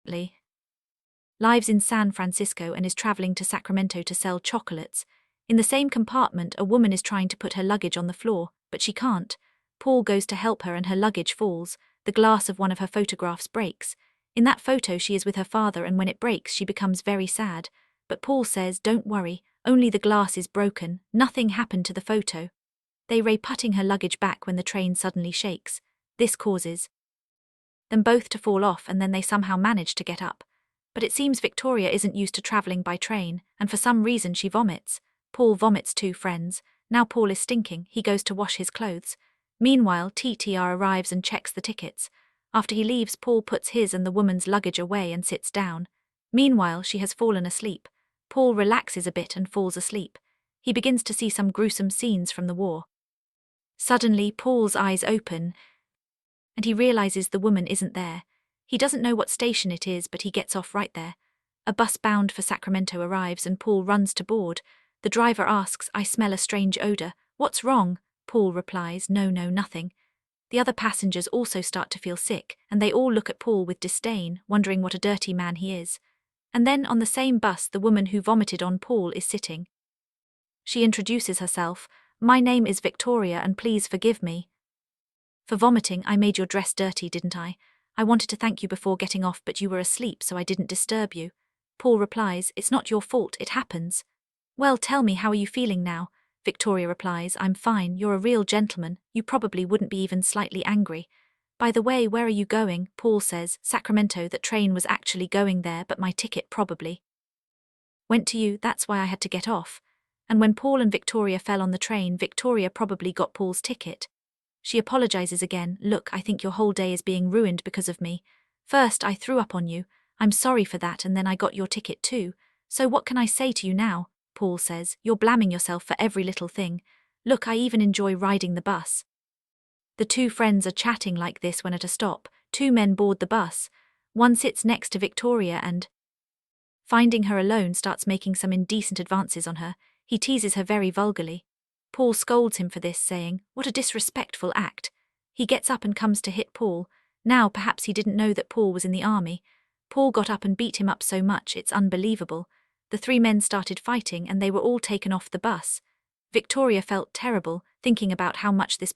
currently lives in San Francisco and is traveling to Sacramento to sell chocolates. In the same compartment, a woman is trying to put her luggage on the floor, but she can't. Paul goes to help her and her luggage falls. The glass of one of her photographs breaks. In that photo she is with her father, and when it breaks she becomes very sad. But Paul says, "Don't worry, only the glass is broken, nothing happened to the photo." They ray putting her luggage back when the train suddenly shakes. This causes them both to fall off, and then they somehow manage to get up. But it seems Victoria isn't used to traveling by train, and for some reason she vomits. Paul vomits too, friends. Now Paul is stinking, he goes to wash his clothes. Meanwhile, TTR arrives and checks the tickets. After he leaves, Paul puts his and the woman's luggage away and sits down. Meanwhile, she has fallen asleep. Paul relaxes a bit and falls asleep. He begins to see some gruesome scenes from the war. Suddenly, Paul's eyes open, and he realizes the woman isn't there. He doesn't know what station it is, but he gets off right there. A bus bound for Sacramento arrives and Paul runs to board. The driver asks, "I smell a strange odor. What's wrong?" Paul replies, "No, nothing." The other passengers also start to feel sick, and they all look at Paul with disdain, wondering what a dirty man he is. And then on the same bus, the woman who vomited on Paul is sitting. She introduces herself, "My name is Victoria, and please forgive me for vomiting. I made your dress dirty, didn't I? I wanted to thank you before getting off, but you were asleep, so I didn't disturb you." Paul replies, "It's not your fault, it happens." "Well, tell me, how are you feeling now?" Victoria replies, "I'm fine, you're a real gentleman, you probably wouldn't be even slightly angry. By the way, where are you going?" Paul says, "Sacramento. That train was actually going there, but my ticket probably went to you, that's why I had to get off." And when Paul and Victoria fell on the train, Victoria probably got Paul's ticket. She apologizes again, "Look, I think your whole day is being ruined because of me. First, I threw up on you. I'm sorry for that, and then I got your ticket too. So what can I say to you now?" Paul says, "You're blaming yourself for every little thing. Look, I even enjoy riding the bus." The two friends are chatting like this when at a stop, two men board the bus. One sits next to Victoria and, finding her alone, starts making some indecent advances on her. He teases her very vulgarly. Paul scolds him for this, saying, "What a disrespectful act." He gets up and comes to hit Paul. Now perhaps he didn't know that Paul was in the army. Paul got up and beat him up so much it's unbelievable. The three men started fighting and they were all taken off the bus. Victoria felt terrible, thinking about how much this